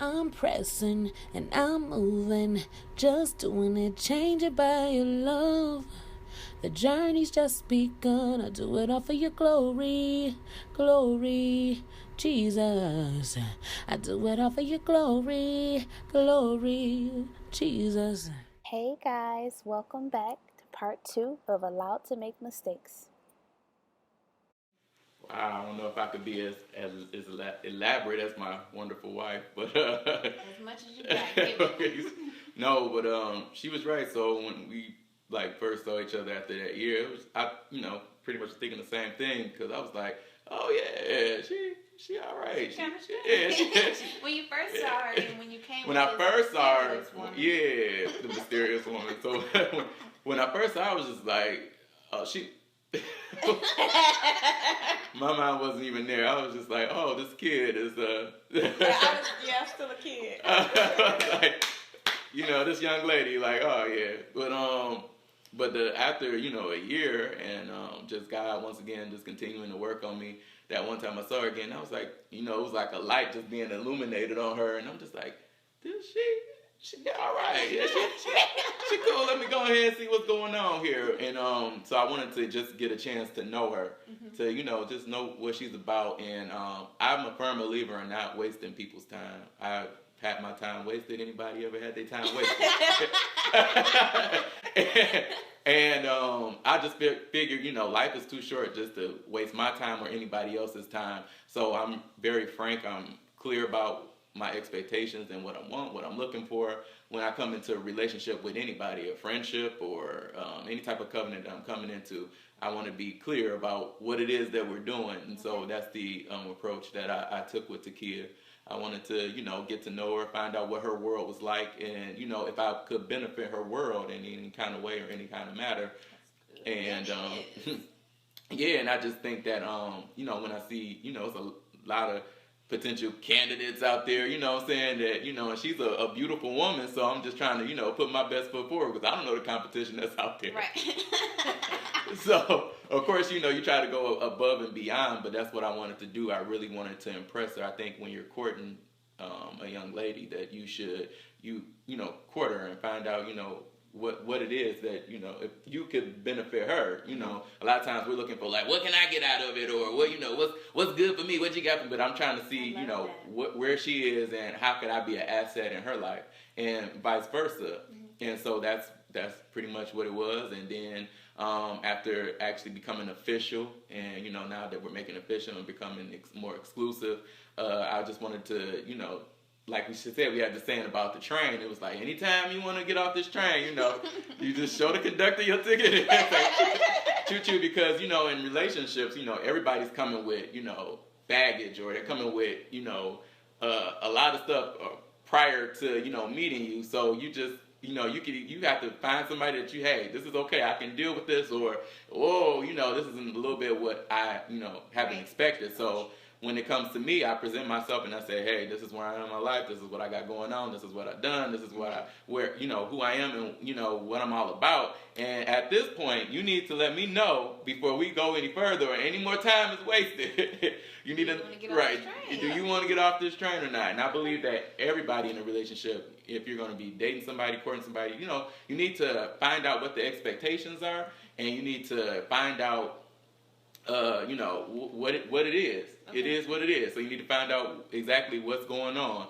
I'm pressing and I'm moving, just doing it, changing by your love. The journey's just begun. I do it all for your glory, glory, Jesus. I do it all for your glory, glory, Jesus. Hey guys, welcome back to part 2 of Allowed to Make Mistakes. I don't know if I could be as elaborate as my wonderful wife, but as much as you got. no, but she was right. So when we first saw each other after that year, it was pretty much thinking the same thing because I was like, oh yeah, she all right. When you first saw her, and when you came. When I first saw her, yeah, the mysterious woman. So when I first saw her, I was just like, oh she. My mind wasn't even there. I was just like, oh, this kid is I'm still a kid. like, this young lady, like, oh yeah. But after a year and just God once again just continuing to work on me. That one time I saw her again, I was like, it was like a light just being illuminated on her, and I'm just like, dude, she all right. Yeah, she cool. Let me go ahead and see what's going on here. And so I wanted to just get a chance to know her, to just know what she's about. And I'm a firm believer in not wasting people's time. I've had my time wasted. Anybody ever had their time wasted? And I just figured, life is too short just to waste my time or anybody else's time. So I'm very frank. I'm clear about my expectations and what I want, what I'm looking for when I come into a relationship with anybody, a friendship or any type of covenant that I'm coming into. I want to be clear about what it is that we're doing. And so that's the approach that I took with Takia. I wanted to, get to know her, find out what her world was like, and, if I could benefit her world in any kind of way or any kind of matter. And, yeah, and I just think that, when I see, it's a lot of potential candidates out there, saying that, and she's a beautiful woman, so I'm just trying to, put my best foot forward because I don't know the competition that's out there. Right. So, of course, you try to go above and beyond, but that's what I wanted to do. I really wanted to impress her. I think when you're courting a young lady that you should, court her and find out, what it is that, if you could benefit her, a lot of times we're looking for what can I get out of it or what's good for me, what you got for me, but I'm trying to see, where she is and how could I be an asset in her life and vice versa. And so that's pretty much what it was. And then after actually becoming official and, now that we're making official and becoming more exclusive, I just wanted to, like we said, we had the saying about the train. It was like, anytime you want to get off this train, you just show the conductor your ticket. Choo-choo, because, in relationships, everybody's coming with, baggage or they're coming with, a lot of stuff prior to, meeting you. So you just, you have to find somebody that hey, this is okay, I can deal with this, or, whoa, this isn't a little bit what I, haven't expected. So when it comes to me, I present myself and I say, hey, this is where I am in my life, this is what I got going on, this is what I've done, this is who I am and, what I'm all about. And at this point, you need to let me know before we go any further or any more time is wasted. you need to, right, do you want to get off this train or not? And I believe that everybody in a relationship, if you're going to be dating somebody, courting somebody, you need to find out what the expectations are and you need to find out what it is. Okay. It is what it is. So you need to find out exactly what's going on.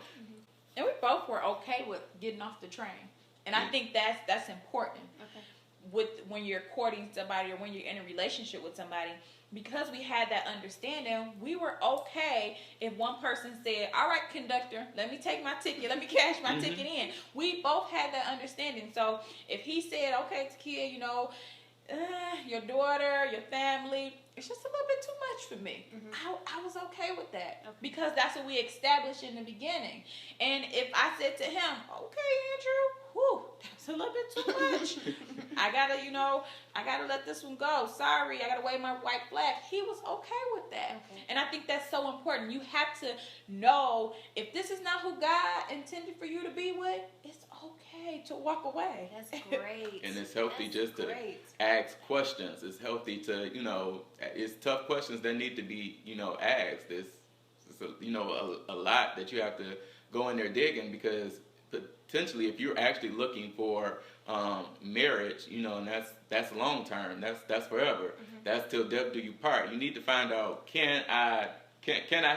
And we both were okay with getting off the train. And I think that's important. Okay. With when you're courting somebody or when you're in a relationship with somebody, because we had that understanding, we were okay if one person said, all right, conductor, let me take my ticket, let me cash my ticket in. We both had that understanding. So if he said, okay, Takia, your daughter, your family, it's just a little bit too much for me. I was okay with that because that's what we established in the beginning. And if I said to him, okay, Andrew, that's a little bit too much. I gotta let this one go. Sorry, I gotta wave my white flag. He was okay with that. Okay. And I think that's so important. You have to know if this is not who God intended for you to be with, it's okay to walk away. That's great. And it's healthy to ask questions. It's healthy to, it's tough questions that need to be, asked. It's a lot that you have to go in there digging, because potentially if you're actually looking for marriage, you know, and that's long term, that's forever, that's till death do you part. You need to find out, can I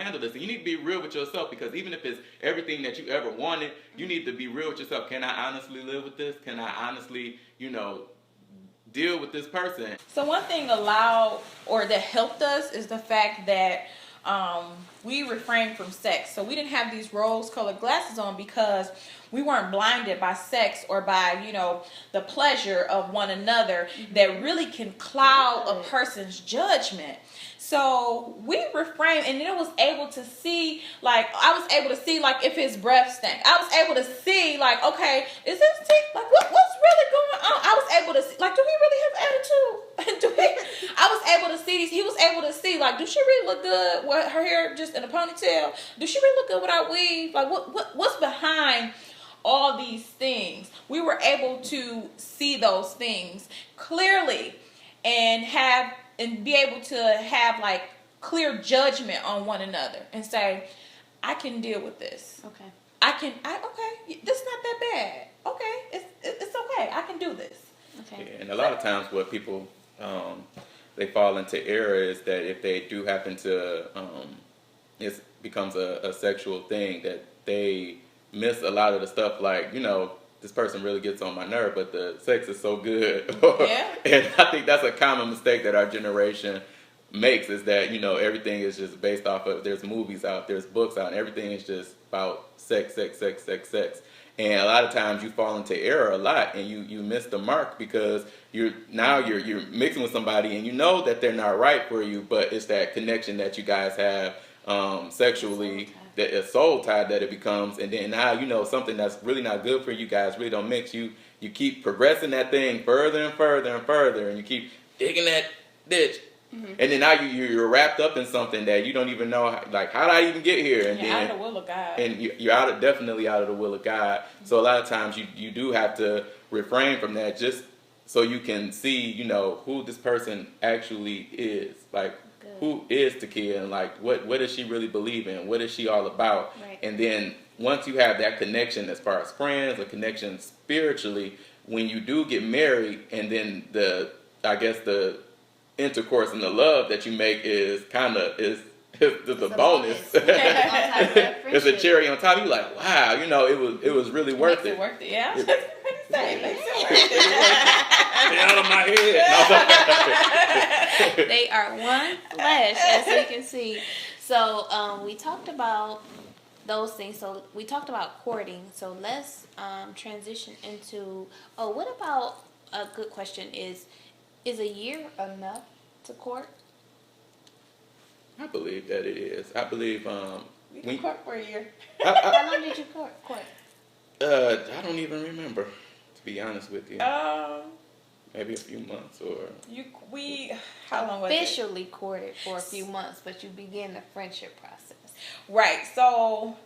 handle this? And you need to be real with yourself, because even if it's everything that you ever wanted, you need to be real with yourself. Can I honestly live with this? Can I honestly, you know, deal with this person? So one thing that helped us is the fact that we refrained from sex. So we didn't have these rose-colored glasses on, because we weren't blinded by sex or by, you know, the pleasure of one another that really can cloud a person's judgment. So we refrained, and then I was able to see, like, if his breath stank. I was able to see, like, okay, is this like, what's really going on? I was able to see, like, do he really have attitude? I was able to see these. He was able to see, like, do she really look good with her hair just in a ponytail? Do she really look good without weave? Like, what's behind all these things? We were able to see those things clearly and be able to have, like, clear judgment on one another and say, I can deal with this. Okay. Okay, this is not that bad. Okay, it's okay. I can do this. Okay. Yeah, and a lot of times what people they fall into error is that if they do happen to it becomes a sexual thing, that they miss a lot of the stuff, like, you know, this person really gets on my nerve, but the sex is so good. Yeah. And I think that's a common mistake that our generation makes, is that, you know, everything is just based off of, there's movies out, there's books out, and everything is just about sex. And a lot of times you fall into error a lot, and you miss the mark, because you're mixing with somebody and you know that they're not right for you, but it's that connection that you guys have sexually, that is soul tied, that it becomes, and then now, you know, something that's really not good for you guys really don't mix. You keep progressing that thing further and further and further, and you keep digging that ditch. And then now you're wrapped up in something that you don't even know, how did I even get here? And out of the will of God. And you're definitely out of the will of God. So a lot of times you do have to refrain from that, just so you can see, you know, who this person actually is. Like, who is Takia, and like what does she really believe in? What is she all about? Right. And then once you have that connection as far as friends, a connection spiritually, when you do get married, and then the intercourse and the love that you make is the bonus. It's a cherry on top. You're like, wow, you know, it was really worth it. Worth it, yeah. Makes it worth it. Get out of my head. They are one flesh, as you can see. So we talked about those things. So we talked about courting. So let's transition into, what about, a good question is a year enough to court? I believe that it is. I believe You can court for a year. How long did you court? I don't even remember, to be honest with you. Maybe a few months, or how long was it? Officially courted for a few months, but you began the friendship process. Right. So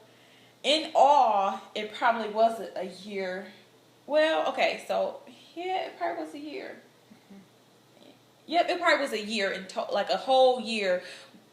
in all, it probably was a year. Well, okay. So yeah, it probably was a year. Yep, it probably was a year like a whole year,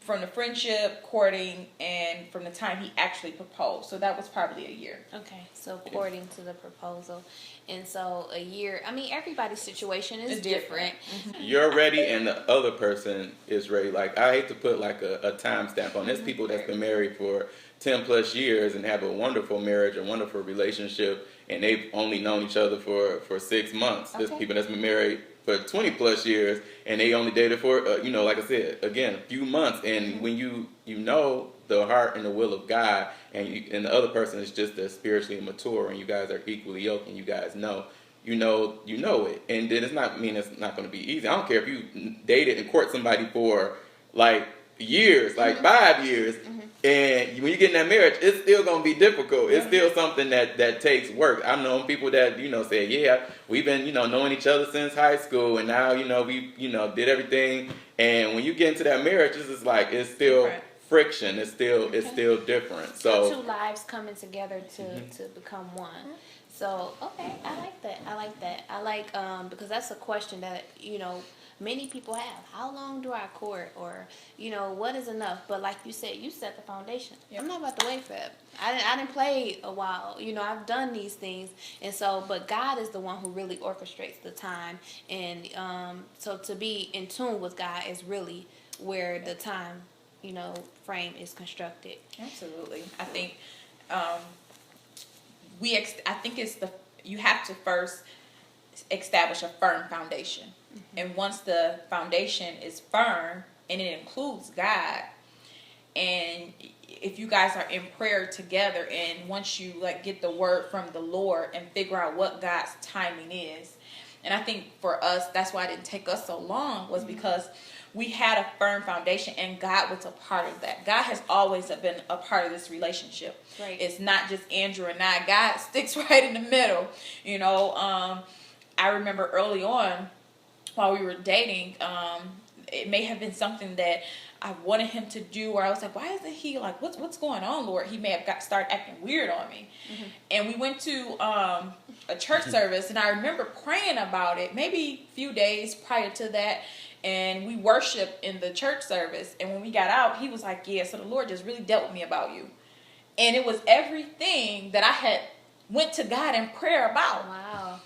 from the friendship, courting, and from the time he actually proposed. So that was probably a year. Okay, so courting to the proposal. And so a year, I mean, everybody's situation is different. You're ready and the other person is ready. Like, I hate to put like a time stamp on this. People that's been married for 10 plus years and have a wonderful marriage, a wonderful relationship, and they've only known each other for 6 months. There's people that's been married for 20 plus years and they only dated for, like I said, again, a few months. And when you know the heart and the will of God, and the other person is just as spiritually mature, and you guys are equally yoked, and you guys know it. And then it's not going to be easy. I don't care if you dated and court somebody for like years, like 5 years, and when you get in that marriage, it's still going to be difficult. It's still something that takes work. I've known people that, say, yeah, we've been, knowing each other since high school, and now, we, did everything. And when you get into that marriage, it's just like, it's still friction. It's still different. So two lives coming together to become one. So, okay, I like that. I like because that's a question that, many people have. How long do I court? Or, what is enough? But like you said, you set the foundation. Yep. I'm not about to wait for it. I didn't play a while. I've done these things. And so, but God is the one who really orchestrates the time. And so to be in tune with God is really where the time, frame is constructed. Absolutely. I think you have to first establish a firm foundation. Mm-hmm. And once the foundation is firm and it includes God, and if you guys are in prayer together, and once you get the word from the Lord and figure out what God's timing is, and I think for us, that's why it didn't take us so long, was because we had a firm foundation and God was a part of that. God has always been a part of this relationship. Right. It's not just Andrew and I. God sticks right in the middle. I remember early on while we were dating, it may have been something that I wanted him to do, or I was like, why isn't he what's going on, Lord? He may have started acting weird on me. Mm-hmm. And we went to a church service, and I remember praying about it maybe a few days prior to that, and we worshiped in the church service. And when we got out, he was like, yeah, so the Lord just really dealt with me about you. And it was everything that I had went to God in prayer about. Wow.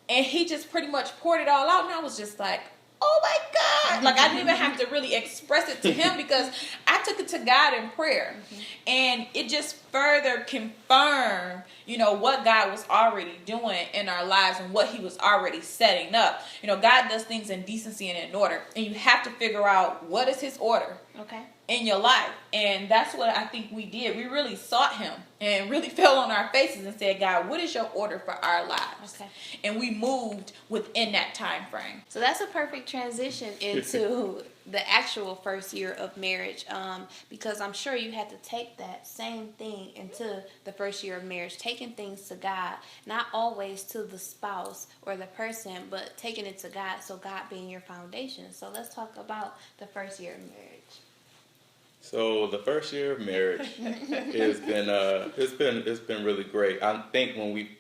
And he just pretty much poured it all out, and I was just like, oh my God. I didn't even have to really express it to him because I took it to God in prayer. Mm-hmm. And it just further confirmed, what God was already doing in our lives and what he was already setting up. God does things in decency and in order. And you have to figure out what is his order. Okay. In your life. And that's what I think we did. We really sought him and really fell on our faces and said, God, what is your order for our lives? Okay. And we moved within that time frame. So that's a perfect transition into the actual first year of marriage, because I'm sure you had to take that same thing into the first year of marriage, taking things to God, not always to the spouse or the person, but taking it to God, so God being your foundation. So let's talk about the first year of marriage. So the first year of marriage has been it's been really great. I think when we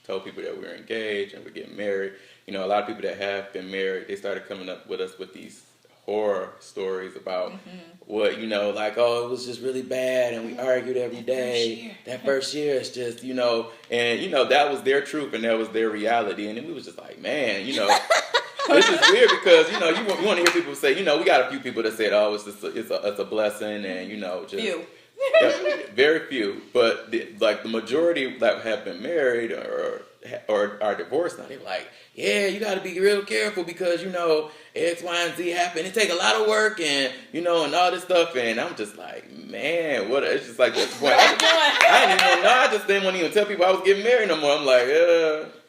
told people that we were engaged and we're getting married, a lot of people that have been married, they started coming up with us with these horror stories about what it was just really bad and we argued every day. That first year is just and that was their truth and that was their reality, and then we was just like, man, This is weird because you want to hear people say, we got a few people that said, oh, it's a blessing, and just few. Very few, but the majority that have been married or are divorced now, they're like, yeah, you got to be real careful because X, Y, and Z happen. It take a lot of work and and all this stuff, and I'm just like, man, what? It's just like that point. I didn't even know. I just didn't want to even tell people I was getting married no more. I'm like,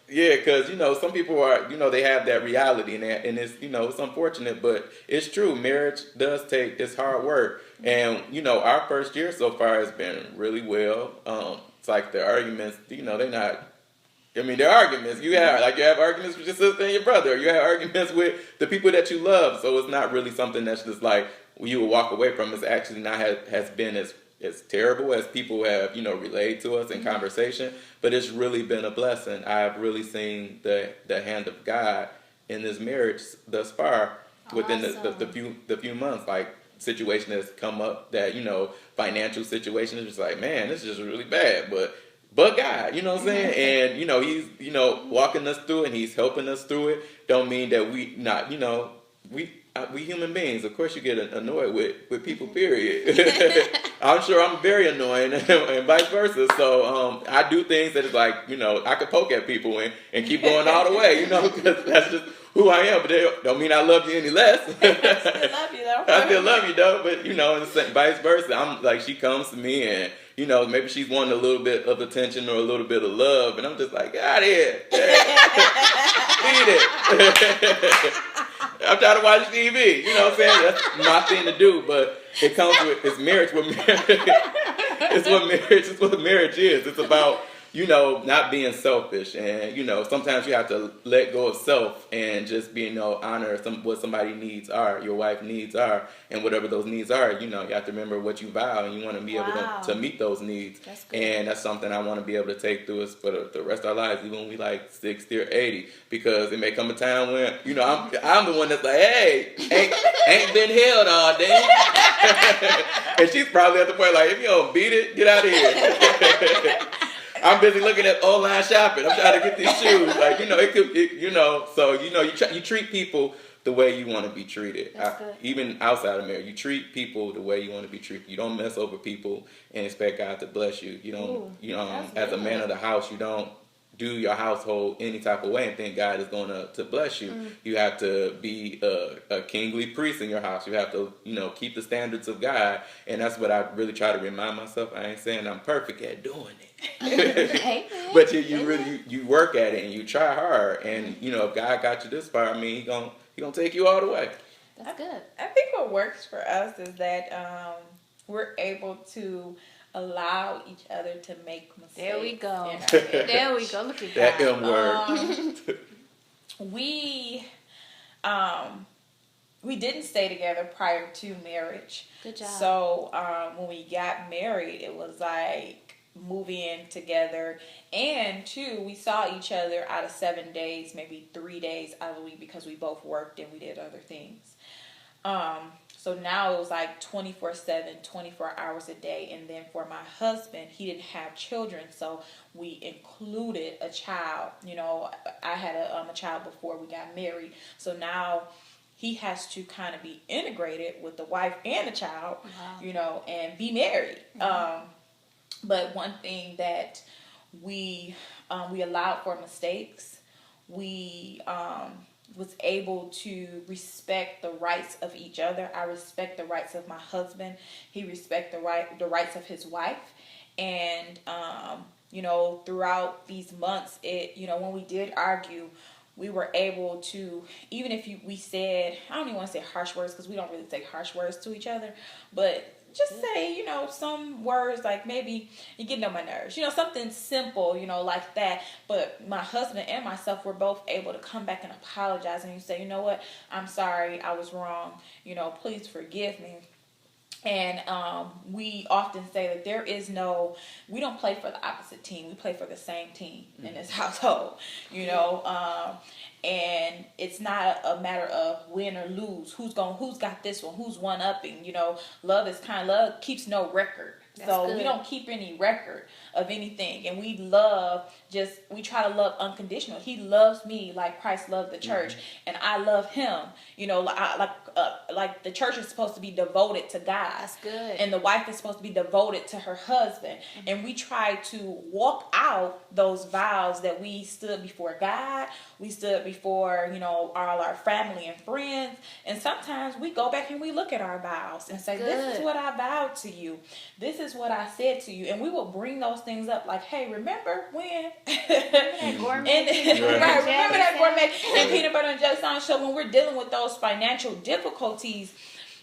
yeah, because some people are they have that reality and it's it's unfortunate, but it's true. Marriage does take it's hard work, and our first year so far has been really well. It's like the arguments, they're not. I mean, they're arguments. You have arguments with your sister and your brother. Or you have arguments with the people that you love. So it's not really something that's just like you will walk away from. It's actually not has been as terrible as people have relayed to us in conversation, but it's really been a blessing. I've really seen the hand of God in this marriage thus far. Within the few months, like situation has come up that financial situation is just like, man, this is just really bad, but God, you know what I'm saying? And he's walking us through it and he's helping us through it. Don't mean that we not we human beings. Of course, you get annoyed with people. Period. I'm sure I'm very annoying, and vice versa. So I do things that is like I could poke at people and keep going all the way. Because that's just who I am. But they don't mean I love you any less. I still love you though. I still love you though. But in the vice versa. I'm like, she comes to me and maybe she's wanting a little bit of attention or a little bit of love, and I'm just like, get out of here. Beat it. I'm trying to watch TV. You know what I'm saying? That's my thing to do, but it comes with it's marriage. It's what marriage is. It's about you know, not being selfish, and you know, sometimes you have to let go of self and just be, you know, honor what somebody needs are, your wife needs are, and whatever those needs are, you know, you have to remember what you vow, and you want to be able to meet those needs. That's good. And that's something I want to be able to take through us for the rest of our lives, even when we like 60 or 80, because it may come a time when, you know, I'm the one that's like, hey, ain't been held all day. And she's probably at the point like, if you don't beat it, get out of here. I'm busy looking at online shopping. I'm trying to get these shoes. Like, you know, you know, so, you know, you treat people the way you want to be treated. Even outside of marriage, you treat people the way you want to be treated. You don't mess over people and expect God to bless you. You don't, as a man of the house, you don't do your household any type of way and think God is going to bless you. You have to be a kingly priest in your house. You have to, you know, keep the standards of God. And that's what I really try to remind myself. I ain't saying I'm perfect at doing it. But you really, you work at it and you try hard. And, you know, if God got you this far, I mean, He gonna take you all the way. That's good. I think what works for us is that we're able to allow each other to make mistakes. There we go. There we go. Look at that M word. We didn't stay together prior to marriage. Good job. So when we got married, it was like moving in together. And 2, we saw each other out of 7 days, maybe 3 days out of the week, because we both worked and we did other things. So now it was like 24/7, 24 hours a day. And then for my husband, he didn't have children, so we included a child. You know, I had a child before we got married. So now he has to kind of be integrated with the wife and the child, you know, and be married. But one thing that we allowed for mistakes. We was able to respect the rights of each other. I respect the rights of my husband. He respect the rights of his wife. And you know, throughout these months, when we did argue, we were able to, even if we said, I don't even want to say harsh words, because we don't really say harsh words to each other, but just say, you know, some words like, maybe you're getting on my nerves, you know, something simple, you know, like that. But my husband and myself were both able to come back and apologize, and you say, you know what, I'm sorry, I was wrong, you know, please forgive me. And we often say that we don't play for the opposite team. We play for the same team in this household, you know. And it's not a matter of win or lose. Who's got this one? Who's one upping? You know, love keeps no record. That's so good. We don't keep any record of anything, and we try to love unconditional. He loves me like Christ loved the church, and I love him. You know, like the church is supposed to be devoted to God. That's good. And the wife is supposed to be devoted to her husband. And we try to walk out those vows that we stood before God. We stood before, you know, all our family and friends. And sometimes we go back and we look at our vows and say, this is what I vowed to you. This is what I said to you. And we will bring those things up like, hey, remember when? That gourmet remember that gourmet and peanut butter and jelly sandwich. So when we're dealing with those financial difficulties,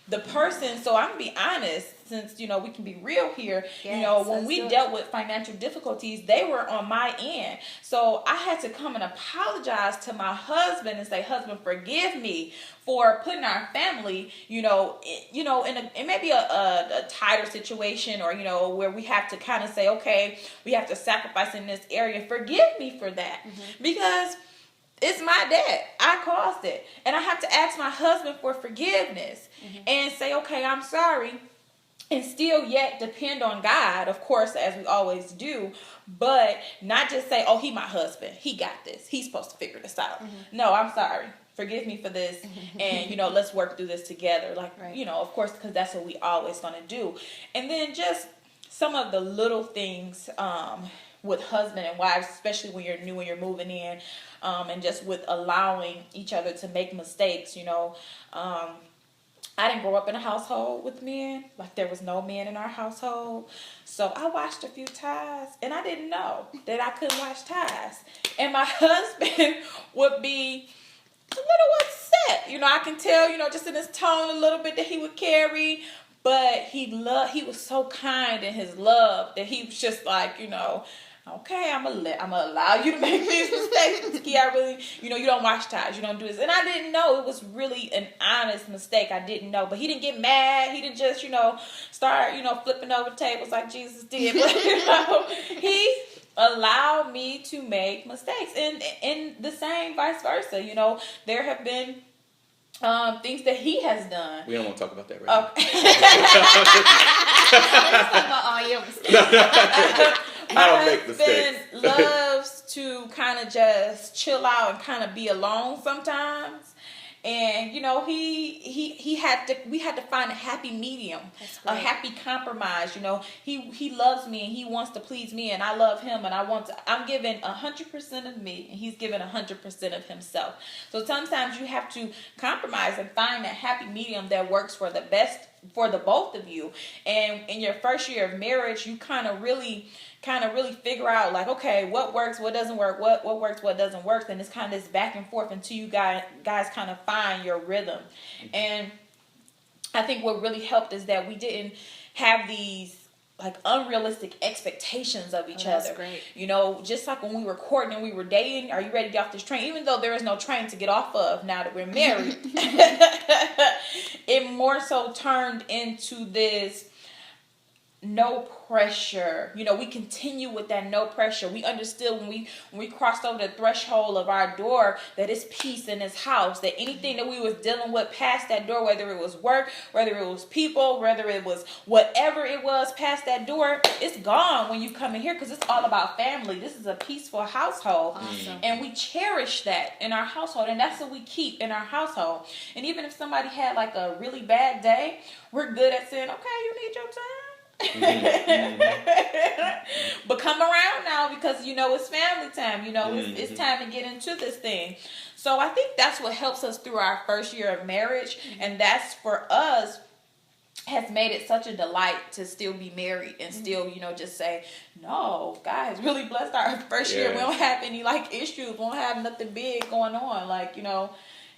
the person, so I'm going to be honest, since, you know, we can be real here, yes, you know, when we dealt with financial difficulties, they were on my end. So I had to come and apologize to my husband and say, husband, forgive me for putting our family, in maybe a tighter situation, or, you know, where we have to kind of say, okay, we have to sacrifice in this area. Forgive me for that, because it's my debt. I caused it. And I have to ask my husband for forgiveness and say, okay, I'm sorry. And still yet depend on God, of course, as we always do. But not just say, oh, he my husband. He got this. He's supposed to figure this out. No, I'm sorry. Forgive me for this. And, you know, let's work through this together. Like, you know, of course, because that's what we always going to do. And then just some of the little things with husband and wives, especially when you're new and you're moving in, and just with allowing each other to make mistakes, you know. I didn't grow up in a household with men. Like, there was no men in our household. So I watched a few ties, and I didn't know that I couldn't watch ties. And my husband would be a little upset. You know, I can tell, you know, just in his tone a little bit that he would carry. But he was so kind in his love that he was just like, you know, okay, I'm gonna allow you to make these mistakes. Key, I really, you don't wash ties, you don't do this. And I didn't know it was really an honest mistake. I didn't know. But he didn't get mad. He didn't just, start, flipping over tables like Jesus did. But, he allowed me to make mistakes. And the same vice versa. There have been things that he has done. We don't want to talk about that right now. Let's talk about all your mistakes. I don't make mistakes. Loves to kind of just chill out and kind of be alone sometimes. And we had to find a happy medium, a happy compromise. He loves me and he wants to please me, and I love him, and I'm giving 100% of me, and he's giving 100% of himself. So sometimes you have to compromise and find that happy medium that works for the best for the both of you. And in your first year of marriage, you kind of really figure out, like, okay, what works, what doesn't work, what works, what doesn't work. And it's kind of this back and forth until you guys kind of find your rhythm. And I think what really helped is that we didn't have these like unrealistic expectations of each other. Great. Just like when we were courting and we were dating, are you ready to get off this train? Even though there is no train to get off of now that we're married, it more so turned into this no pressure. We continue with that no pressure. We understood when we crossed over the threshold of our door that it's peace in this house, that anything that we was dealing with past that door, whether it was work, whether it was people, whether it was whatever it was past that door, it's gone when you come in here, because it's all about family. This is a peaceful household. Awesome. And we cherish that in our household, and that's what we keep in our household. And even if somebody had like a really bad day, we're good at saying, okay, you need your time. But come around now, because it's family time. It's time to get into this thing. So I think that's what helps us through our first year of marriage, and that's for us has made it such a delight to still be married and still just say, no, God has really blessed our first year. We don't have any like issues. We don't have nothing big going on. Like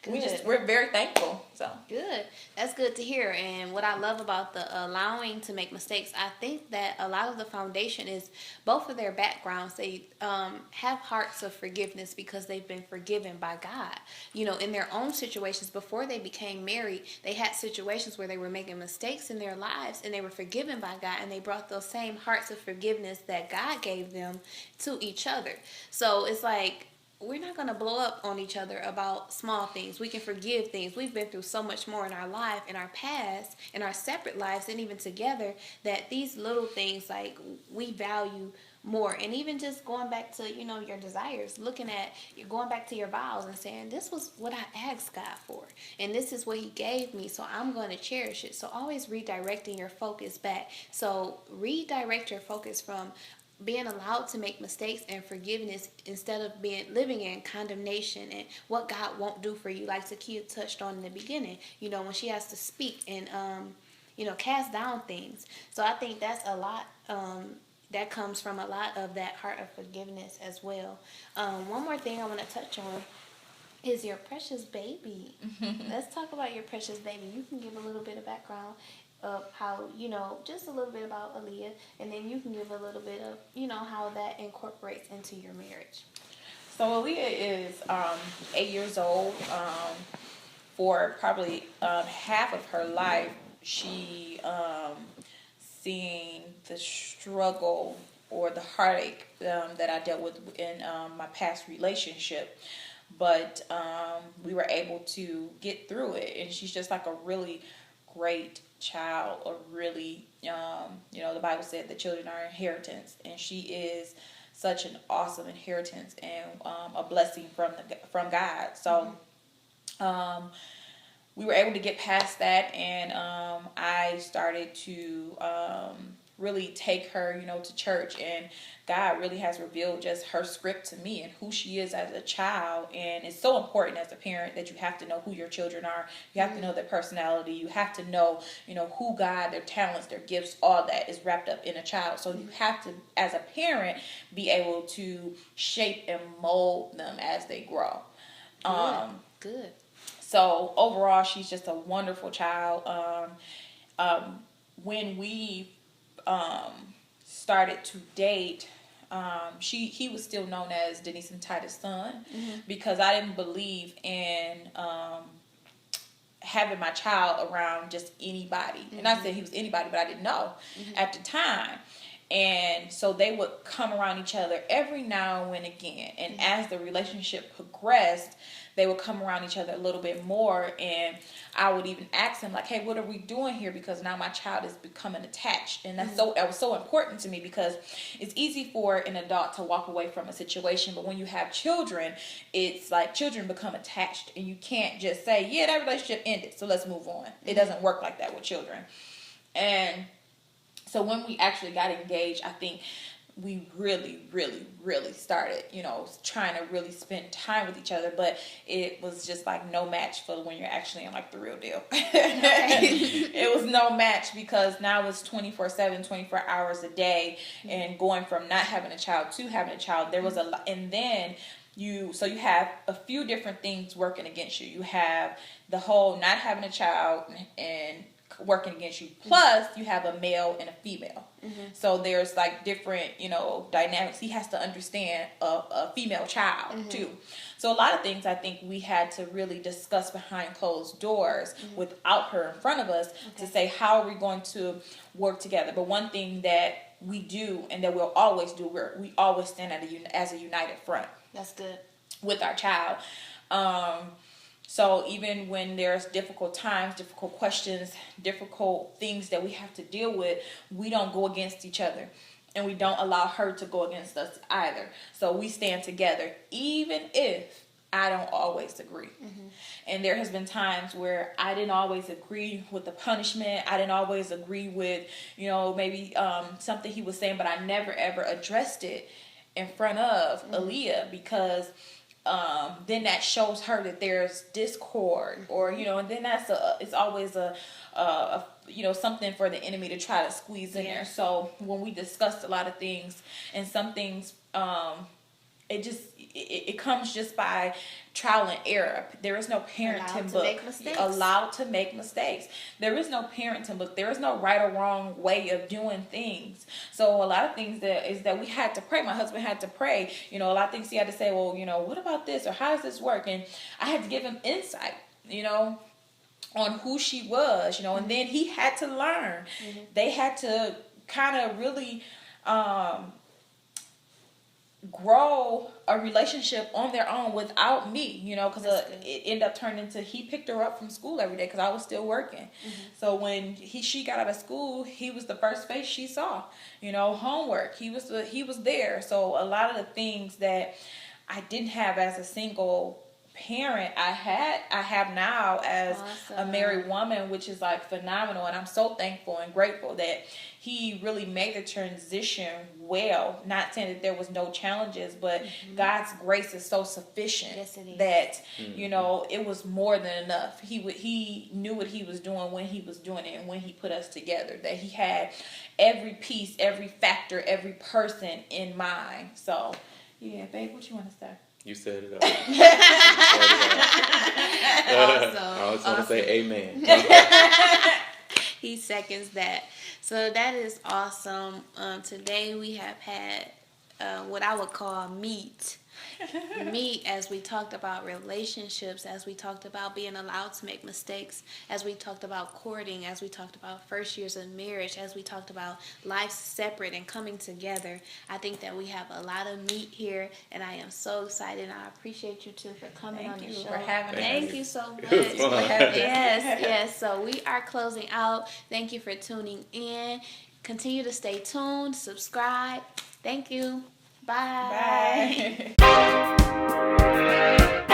we're very thankful. So good. That's good to hear. And what I love about the allowing to make mistakes, I think that a lot of the foundation is both of their backgrounds. They have hearts of forgiveness because they've been forgiven by God. In their own situations before they became married, they had situations where they were making mistakes in their lives, and they were forgiven by God, and they brought those same hearts of forgiveness that God gave them to each other. So it's like, we're not going to blow up on each other about small things. We can forgive things. We've been through so much more in our life, in our past, in our separate lives, and even together, that these little things, like, we value more. And even just going back to, your desires, going back to your vows and saying, this was what I asked God for, and this is what he gave me, so I'm going to cherish it. So always redirecting your focus back. So redirect your focus from being allowed to make mistakes and forgiveness, instead of living in condemnation and what God won't do for you, like Takia touched on in the beginning, when she has to speak and cast down things. So I think that's a lot that comes from a lot of that heart of forgiveness as well. One more thing I want to touch on is your precious baby. Let's talk about your precious baby. You can give a little bit of background of how, just a little bit about Aaliyah, and then you can give a little bit of, how that incorporates into your marriage. So Aaliyah is 8 years old. For probably half of her life, she seen the struggle or the heartache that I dealt with in my past relationship. But we were able to get through it, and she's just like a really great child, or really, the Bible said the children are inheritance, and she is such an awesome inheritance and a blessing from God. So we were able to get past that, and I started to really take her, to church, and God really has revealed just her script to me and who she is as a child. And it's so important as a parent that you have to know who your children are. You have to know their personality. You have to know, who God, their talents, their gifts, all that is wrapped up in a child. So you have to, as a parent, be able to shape and mold them as they grow. Good. So overall, she's just a wonderful child. When we started to date, he was still known as Denise and Titus' son, because I didn't believe in having my child around just anybody. And I said he was anybody, but I didn't know at the time. And so they would come around each other every now and again. And as the relationship progressed, they would come around each other a little bit more. And I would even ask him, like, hey, what are we doing here? Because now my child is becoming attached. And that was so important to me, because it's easy for an adult to walk away from a situation. But when you have children, it's like children become attached. And you can't just say, yeah, that relationship ended, so let's move on. It doesn't work like that with children. And so when we actually got engaged, I think we really, really, really started, trying to really spend time with each other. But it was just like no match for when you're actually in like the real deal. It was no match, because now it's 24/7, 24 hours a day, and going from not having a child to having a child, there was a lot. And then you have a few different things working against you. You have the whole not having a child and working against you, plus you have a male and a female. So there's like different dynamics. He has to understand a female child too. So a lot of things I think we had to really discuss behind closed doors without her in front of us, to say, how are we going to work together? But one thing that we do, and that we'll always do, we always stand as a united front. That's good. With our child. So even when there's difficult times, difficult questions, difficult things that we have to deal with, we don't go against each other. And we don't allow her to go against us either. So we stand together, even if I don't always agree. And there has been times where I didn't always agree with the punishment. I didn't always agree with, maybe something he was saying, but I never ever addressed it in front of Aaliyah, because then that shows her that there's discord, or and then it's always a something for the enemy to try to squeeze in there. So when we discussed a lot of things, and some things it comes just by trial and error. There is no parenting book. Allowed to make mistakes. There is no parenting book. There is no right or wrong way of doing things. So a lot of things that we had to pray. My husband had to pray. A lot of things he had to say, well, what about this, or how does this work? And I had to give him insight, on who she was, and then he had to learn. They had to kind of really grow a relationship on their own without me, because it ended up turning into, he picked her up from school every day because I was still working. So when she got out of school, he was the first face she saw. Homework, he was there. So a lot of the things that I didn't have as a single parent, I have now as a married woman, which is like phenomenal. And I'm so thankful and grateful that he really made the transition well. Not saying that there was no challenges, but God's grace is so sufficient that it was more than enough. He knew what he was doing when he was doing it, and when he put us together, that he had every piece, every factor, every person in mind. So yeah, babe, what you want to say? You said it all. I was going to say amen. He seconds that. So that is awesome. Today we have had what I would call meat as we talked about relationships, as we talked about being allowed to make mistakes, as we talked about courting, as we talked about first years of marriage, as we talked about life separate and coming together. I think that we have a lot of meat here, and I am so excited. I appreciate you two for coming on the show. For having Thank you so much. Yes. Yes. So we are closing out. Thank you for tuning in. Continue to stay tuned. Subscribe. Thank you. Bye. Bye.